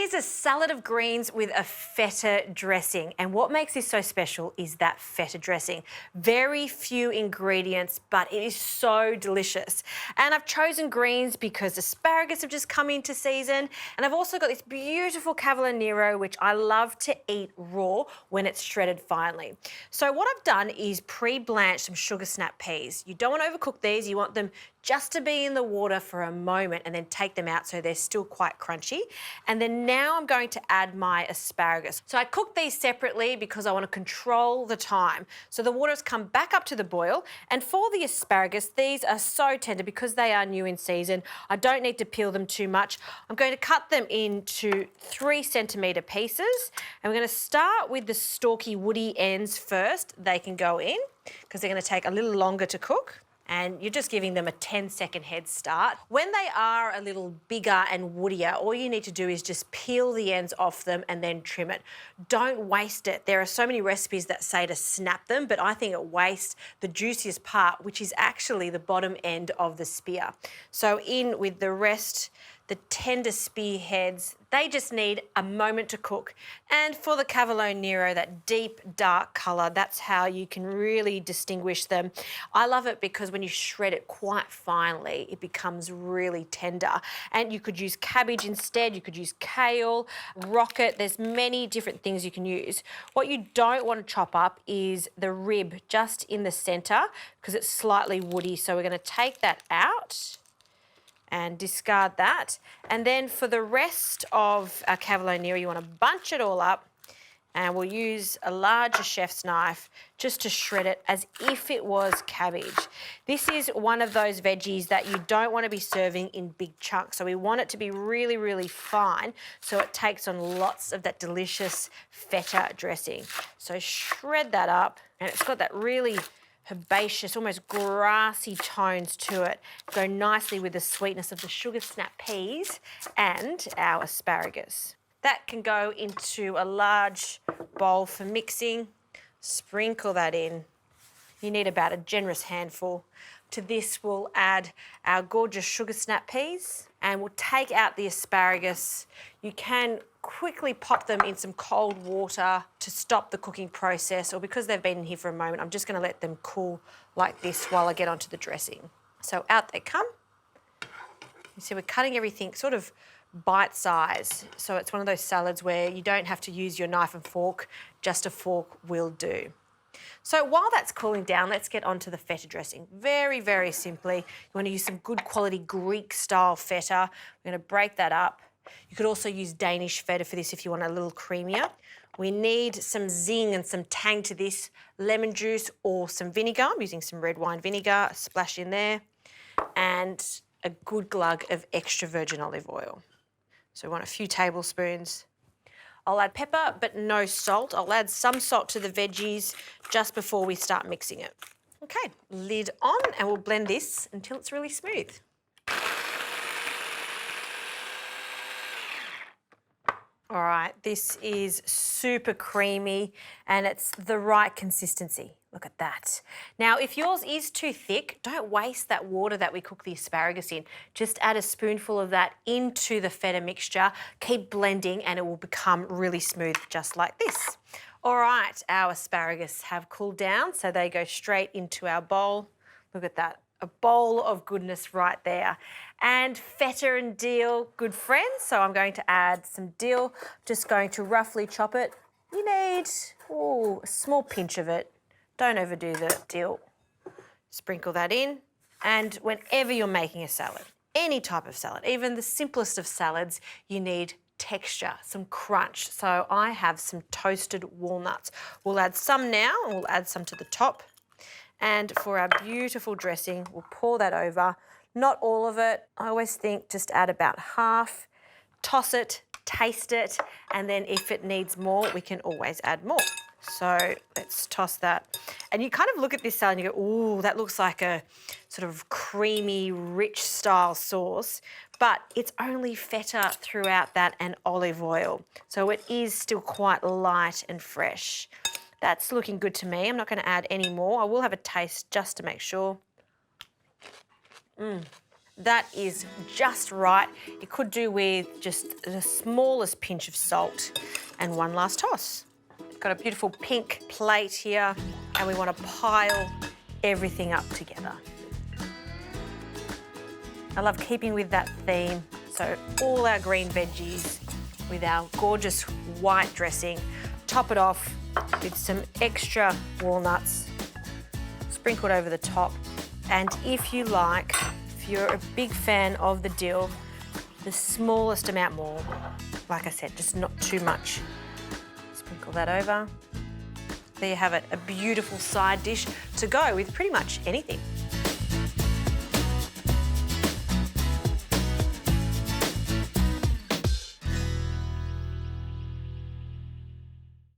Here's a salad of greens with a feta dressing. And what makes this so special is that feta dressing. Very few ingredients, but it is so delicious. And I've chosen greens because asparagus have just come into season. And I've also got this beautiful cavolo nero, which I love to eat raw when it's shredded finely. So what I've done is pre-blanch some sugar snap peas. You don't want to overcook these. You want them just to be in the water for a moment and then take them out so they're still quite crunchy. And then now I'm going to add my asparagus. So I cook these separately because I want to control the time. So the water's come back up to the boil. And for the asparagus, these are so tender because they are new in season. I don't need to peel them too much. I'm going to cut them into 3 centimetre pieces. And we're going to start with the stalky woody ends first. They can go in because they're going to take a little longer to cook. And you're just giving them a 10-second head start. When they are a little bigger and woodier, all you need to do is just peel the ends off them and then trim it. Don't waste it. There are so many recipes that say to snap them, but I think it wastes the juiciest part, which is actually the bottom end of the spear. So in with the rest, the tender spearheads, they just need a moment to cook. And for the cavolo nero, that deep, dark colour, that's how you can really distinguish them. I love it because when you shred it quite finely, it becomes really tender. And you could use cabbage instead, you could use kale, rocket, there's many different things you can use. What you don't want to chop up is the rib just in the centre because it's slightly woody. So we're going to take that out and discard that. And then for the rest of our cavolo nero, you want to bunch it all up and we'll use a larger chef's knife just to shred it as if it was cabbage. This is one of those veggies that you don't want to be serving in big chunks. So we want it to be really, really fine so it takes on lots of that delicious feta dressing. So shred that up and it's got that really herbaceous, almost grassy tones to it. Go nicely with the sweetness of the sugar snap peas and our asparagus. That can go into a large bowl for mixing. Sprinkle that in. You need about a generous handful. To this we'll add our gorgeous sugar snap peas and we'll take out the asparagus. You can quickly pop them in some cold water to stop the cooking process, or because they've been in here for a moment, I'm just going to let them cool like this while I get onto the dressing. So out they come. You see we're cutting everything sort of bite size, so it's one of those salads where you don't have to use your knife and fork, just a fork will do. So while that's cooling down, let's get onto the feta dressing. Very, very simply, you want to use some good quality Greek-style feta. We're going to break that up. You could also use Danish feta for this if you want a little creamier. We need some zing and some tang to this, lemon juice or some vinegar. I'm using some red wine vinegar, a splash in there, and a good glug of extra virgin olive oil. So we want a few tablespoons. I'll add pepper, but no salt. I'll add some salt to the veggies just before we start mixing it. Okay, lid on, and we'll blend this until it's really smooth. All right, this is super creamy and it's the right consistency. Look at that. Now, if yours is too thick, don't waste that water that we cook the asparagus in. Just add a spoonful of that into the feta mixture, keep blending and it will become really smooth just like this. All right, our asparagus have cooled down, so they go straight into our bowl. Look at that. A bowl of goodness right there. And feta and dill, good friends. So I'm going to add some dill, just going to roughly chop it. You need a small pinch of it. Don't overdo the dill. Sprinkle that in. And whenever you're making a salad, any type of salad, even the simplest of salads, you need texture, some crunch. So I have some toasted walnuts. We'll add some now and we'll add some to the top. And for our beautiful dressing, we'll pour that over. Not all of it. I always think just add about half, toss it, taste it, and then if it needs more, we can always add more. So let's toss that. And you kind of look at this salad and you go, ooh, that looks like a sort of creamy, rich style sauce, but it's only feta throughout that and olive oil. So it is still quite light and fresh. That's looking good to me. I'm not going to add any more. I will have a taste just to make sure. That is just right. It could do with just the smallest pinch of salt and one last toss. Got a beautiful pink plate here, and we want to pile everything up together. I love keeping with that theme. So all our green veggies with our gorgeous white dressing. Top it off with some extra walnuts sprinkled over the top. And if you like, if you're a big fan of the dill, the smallest amount more. Like I said, just not too much. Sprinkle that over. There you have it, a beautiful side dish to go with pretty much anything.